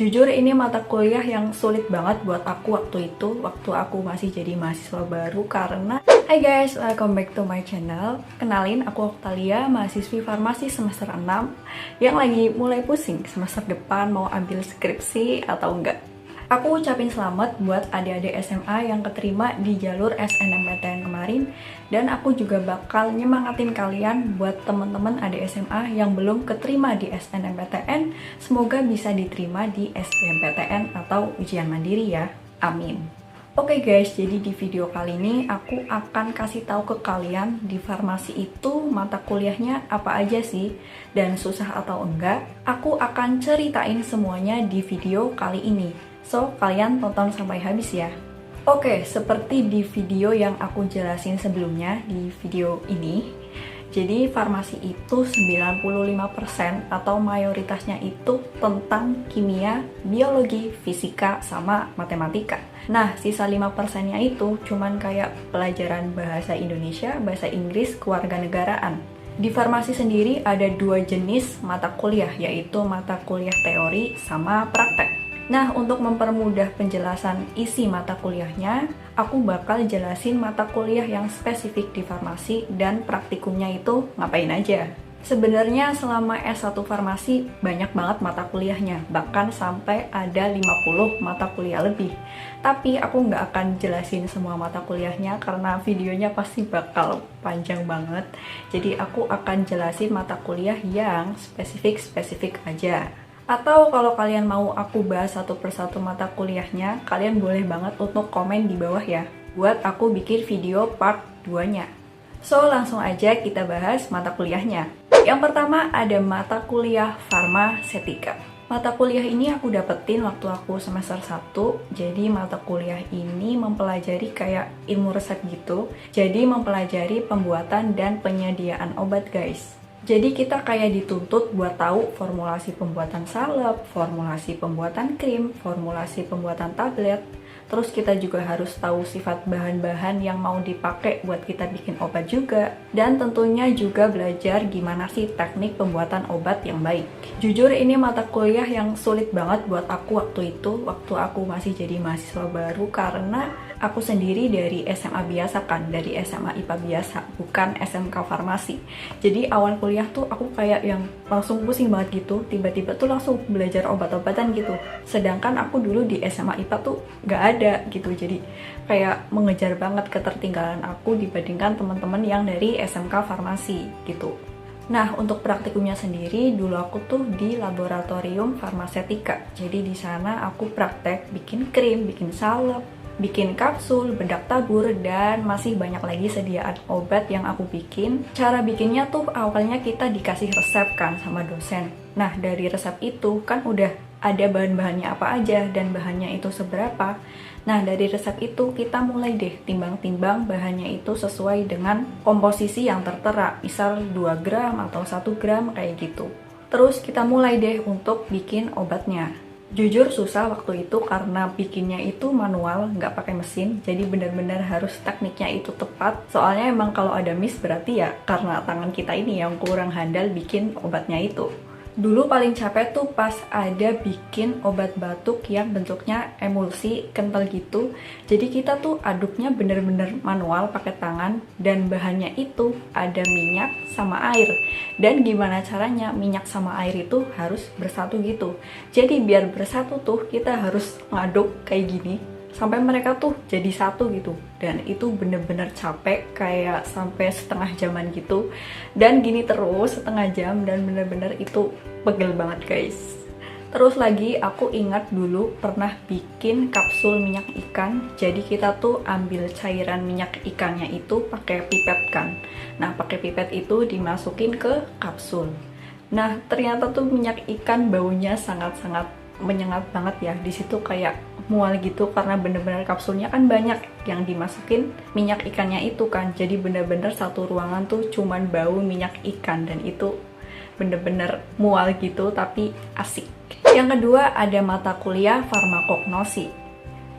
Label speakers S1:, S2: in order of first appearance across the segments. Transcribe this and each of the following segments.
S1: Jujur ini mata kuliah yang sulit banget buat aku waktu itu, waktu aku masih jadi mahasiswa baru karena Hai guys, welcome back to my channel. Kenalin, aku Octalia, mahasiswi farmasi semester 6 yang lagi mulai pusing semester depan mau ambil skripsi atau enggak. Aku ucapin selamat buat adik-adik SMA yang keterima di jalur SNMPTN kemarin, dan aku juga bakal nyemangatin kalian buat temen-temen adik SMA yang belum keterima di SNMPTN, semoga bisa diterima di SBMPTN atau ujian mandiri ya, amin. Oke guys, jadi di video kali ini aku akan kasih tahu ke kalian di farmasi itu mata kuliahnya apa aja sih, dan susah atau enggak. Aku akan ceritain semuanya di video kali ini. So, kalian tonton sampai habis ya. Oke, seperti di video yang aku jelasin sebelumnya di video ini, jadi farmasi itu 95% atau mayoritasnya itu tentang kimia, biologi, fisika, sama matematika. Nah, sisa 5%-nya itu cuman kayak pelajaran bahasa Indonesia, bahasa Inggris, kewarganegaraan. Di farmasi sendiri ada dua jenis mata kuliah, yaitu mata kuliah teori sama praktek. Nah, untuk mempermudah penjelasan isi mata kuliahnya, aku bakal jelasin mata kuliah yang spesifik di farmasi dan praktikumnya itu ngapain aja. Sebenarnya selama S1 farmasi banyak banget mata kuliahnya, bahkan sampai ada 50 mata kuliah lebih. Tapi aku nggak akan jelasin semua mata kuliahnya karena videonya pasti bakal panjang banget. Jadi aku akan jelasin mata kuliah yang spesifik-spesifik aja. Atau kalau kalian mau aku bahas satu persatu mata kuliahnya, kalian boleh banget untuk komen di bawah ya, buat aku bikin video part 2-nya. So, langsung aja kita bahas mata kuliahnya. Yang pertama ada mata kuliah farmasetika. Mata kuliah ini aku dapetin waktu aku semester 1, jadi mata kuliah ini mempelajari kayak ilmu resep gitu. Jadi mempelajari pembuatan dan penyediaan obat guys. Jadi kita kayak dituntut buat tahu formulasi pembuatan salep, formulasi pembuatan krim, formulasi pembuatan tablet. Terus kita juga harus tahu sifat bahan-bahan yang mau dipakai buat kita bikin obat juga. Dan tentunya juga belajar gimana sih teknik pembuatan obat yang baik. Jujur ini mata kuliah yang sulit banget buat aku waktu itu, waktu aku masih jadi mahasiswa baru karena aku sendiri dari SMA biasa kan, dari SMA IPA biasa, bukan SMK farmasi. Jadi awal kuliah tuh aku kayak yang langsung pusing banget gitu, tiba-tiba tuh langsung belajar obat-obatan gitu. Sedangkan aku dulu di SMA IPA tuh gak ada gitu, jadi kayak mengejar banget ketertinggalan aku dibandingkan teman-teman yang dari SMK farmasi gitu. Nah, untuk praktikumnya sendiri, dulu aku tuh di laboratorium farmasetika. Jadi di sana aku praktek bikin krim, bikin salep, bikin kapsul, bedak tabur, dan masih banyak lagi sediaan obat yang aku bikin. Cara bikinnya tuh awalnya kita dikasih resep kan sama dosen. Nah, dari resep itu kan udah ada bahan-bahannya apa aja dan bahannya itu seberapa. Nah, dari resep itu kita mulai deh timbang-timbang bahannya itu sesuai dengan komposisi yang tertera, misal 2 gram atau 1 gram kayak gitu. Terus kita mulai deh untuk bikin obatnya. Jujur susah waktu itu karena bikinnya itu manual, nggak pakai mesin, jadi benar-benar harus tekniknya itu tepat. Soalnya emang kalau ada miss berarti ya karena tangan kita ini yang kurang handal bikin obatnya itu. Dulu paling capek tuh pas ada bikin obat batuk yang bentuknya emulsi kental gitu. Jadi kita tuh aduknya bener-bener manual pakai tangan, dan bahannya itu ada minyak sama air. Dan gimana caranya minyak sama air itu harus bersatu gitu. Jadi biar bersatu tuh kita harus ngaduk kayak gini sampai mereka tuh jadi satu gitu, dan itu bener-bener capek kayak sampai setengah jaman gitu, dan gini terus setengah jam, dan bener-bener itu pegel banget guys. Terus lagi aku ingat dulu pernah bikin kapsul minyak ikan. Jadi kita tuh ambil cairan minyak ikannya itu pakai pipet kan. Nah, pakai pipet itu dimasukin ke kapsul. Nah, ternyata tuh minyak ikan baunya sangat-sangat menyengat banget ya. Di situ kayak mual gitu karena bener-bener kapsulnya kan banyak yang dimasukin minyak ikannya itu kan. Jadi bener-bener satu ruangan tuh cuman bau minyak ikan, dan itu bener-bener mual gitu tapi asik. Yang kedua ada mata kuliah farmakognosi.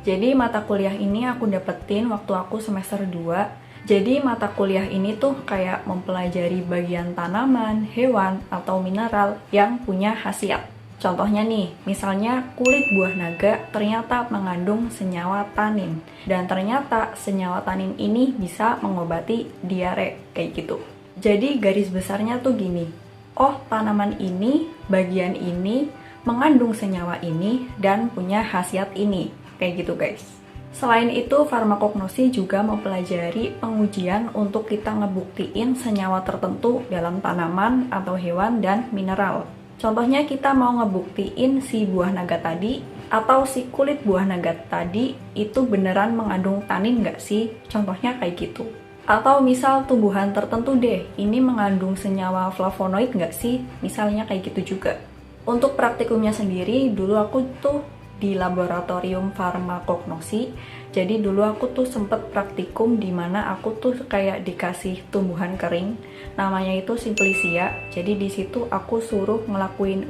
S1: Jadi mata kuliah ini aku dapetin waktu aku semester 2. Jadi mata kuliah ini tuh kayak mempelajari bagian tanaman, hewan, atau mineral yang punya khasiat. Contohnya nih, misalnya kulit buah naga ternyata mengandung senyawa tanin. Dan ternyata senyawa tanin ini bisa mengobati diare, kayak gitu. Jadi garis besarnya tuh gini, oh tanaman ini, bagian ini, mengandung senyawa ini, dan punya khasiat ini. Kayak gitu guys. Selain itu, farmakognosi juga mempelajari pengujian untuk kita ngebuktiin senyawa tertentu dalam tanaman atau hewan dan mineral. Contohnya kita mau ngebuktiin si buah naga tadi atau si kulit buah naga tadi itu beneran mengandung tanin nggak sih? Contohnya kayak gitu. Atau misal tumbuhan tertentu deh, ini mengandung senyawa flavonoid nggak sih? Misalnya kayak gitu juga. Untuk praktikumnya sendiri, dulu aku tuh di laboratorium farmakognosi. Jadi dulu aku tuh sempet praktikum di mana aku tuh kayak dikasih tumbuhan kering, namanya itu Simplicia. Jadi di situ aku suruh ngelakuin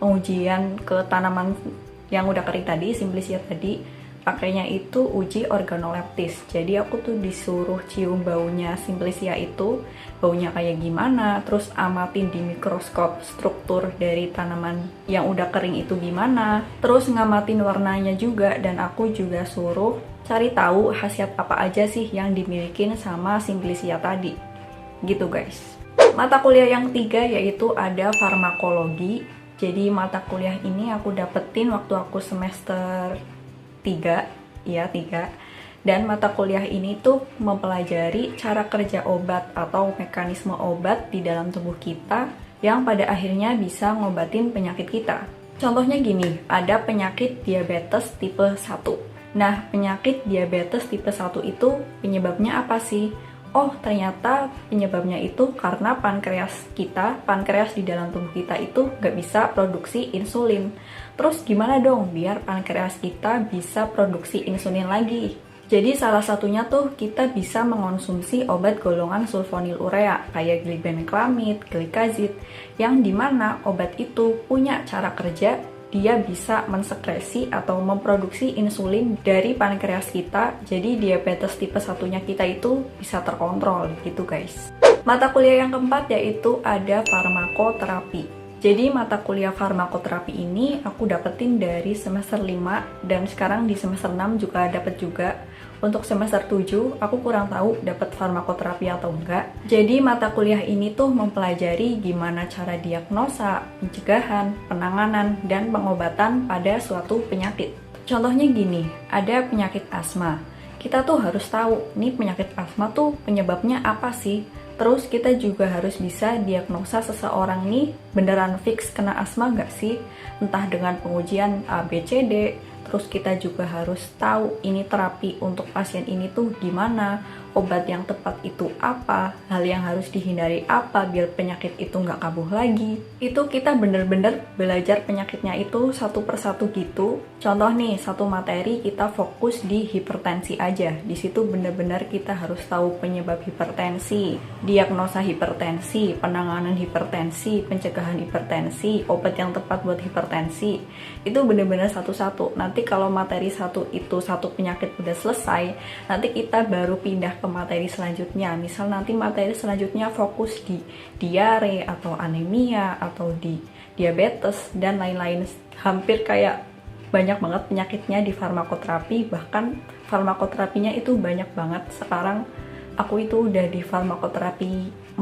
S1: pengujian ke tanaman yang udah kering tadi, Simplicia tadi. Pakainya itu uji organoleptis. Jadi aku tuh disuruh cium baunya Simplicia itu, baunya kayak gimana, terus amatin di mikroskop struktur dari tanaman yang udah kering itu gimana, terus ngamatin warnanya juga, dan aku juga suruh cari tahu khasiat apa aja sih yang dimilikin sama Simplicia tadi. Gitu guys. Mata kuliah yang 3 yaitu ada farmakologi. Jadi mata kuliah ini aku dapetin waktu aku semester 3. Dan mata kuliah ini tuh mempelajari cara kerja obat atau mekanisme obat di dalam tubuh kita yang pada akhirnya bisa ngobatin penyakit kita. Contohnya gini, ada penyakit diabetes tipe 1. Nah, penyakit diabetes tipe 1 itu penyebabnya apa sih? Oh, ternyata penyebabnya itu karena pankreas di dalam tubuh kita itu nggak bisa produksi insulin. Terus gimana dong biar pankreas kita bisa produksi insulin lagi? Jadi salah satunya tuh kita bisa mengonsumsi obat golongan sulfonilurea kayak glibenclamid, glikazid, yang dimana obat itu punya cara kerja, dia bisa mensekresi atau memproduksi insulin dari pankreas kita, jadi diabetes tipe 1-nya kita itu bisa terkontrol gitu guys. Mata kuliah yang keempat yaitu ada farmakoterapi. Jadi mata kuliah farmakoterapi ini aku dapetin dari semester 5 dan sekarang di semester 6 juga dapet juga. Untuk semester 7 aku kurang tahu dapat farmakoterapi atau enggak. Jadi mata kuliah ini tuh mempelajari gimana cara diagnosa, pencegahan, penanganan, dan pengobatan pada suatu penyakit. Contohnya gini, ada penyakit asma. Kita tuh harus tahu nih penyakit asma tuh penyebabnya apa sih? Terus kita juga harus bisa diagnosa seseorang nih beneran fix kena asma nggak sih? Entah dengan pengujian A, B, C, D. Terus kita juga harus tahu ini terapi untuk pasien ini tuh gimana, obat yang tepat itu apa, hal yang harus dihindari apa biar penyakit itu nggak kambuh lagi. Itu kita bener-bener belajar penyakitnya itu satu persatu gitu. Contoh nih, satu materi kita fokus di hipertensi aja. Di situ bener-bener kita harus tahu penyebab hipertensi, diagnosa hipertensi, penanganan hipertensi, pencegahan hipertensi, obat yang tepat buat hipertensi. Itu bener-bener satu-satu. Nanti kalau materi satu itu satu penyakit udah selesai, nanti kita baru pindah ke materi selanjutnya. Misal nanti materi selanjutnya fokus di diare atau anemia atau di diabetes dan lain-lain. Hampir kayak banyak banget penyakitnya di farmakoterapi, bahkan farmakoterapinya itu banyak banget. Sekarang aku itu udah di farmakoterapi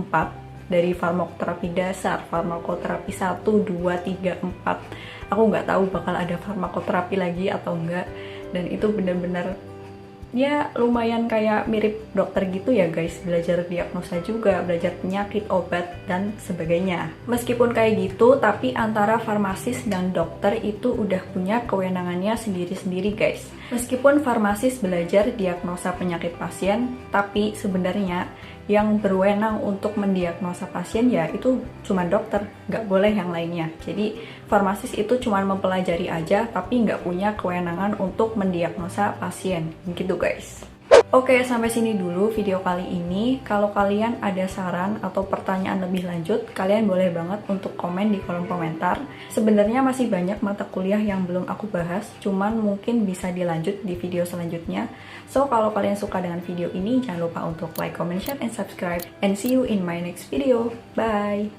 S1: 4, dari farmakoterapi dasar, farmakoterapi 1, 2, 3, 4. Aku nggak tahu bakal ada farmakoterapi lagi atau enggak, dan itu bener-bener ya lumayan kayak mirip dokter gitu ya guys, belajar diagnosa juga, belajar penyakit, obat, dan sebagainya. Meskipun kayak gitu, tapi antara farmasis dan dokter itu udah punya kewenangannya sendiri-sendiri guys. Meskipun farmasis belajar diagnosa penyakit pasien, tapi sebenarnya yang berwenang untuk mendiagnosa pasien ya itu cuma dokter, nggak boleh yang lainnya. Jadi farmasis itu cuma mempelajari aja, tapi nggak punya kewenangan untuk mendiagnosa pasien, gitu guys. Oke, sampai sini dulu video kali ini. Kalau kalian ada saran atau pertanyaan lebih lanjut, kalian boleh banget untuk komen di kolom komentar. Sebenarnya masih banyak mata kuliah yang belum aku bahas, cuman mungkin bisa dilanjut di video selanjutnya. So, kalau kalian suka dengan video ini, jangan lupa untuk like, comment, share, and subscribe. And see you in my next video. Bye!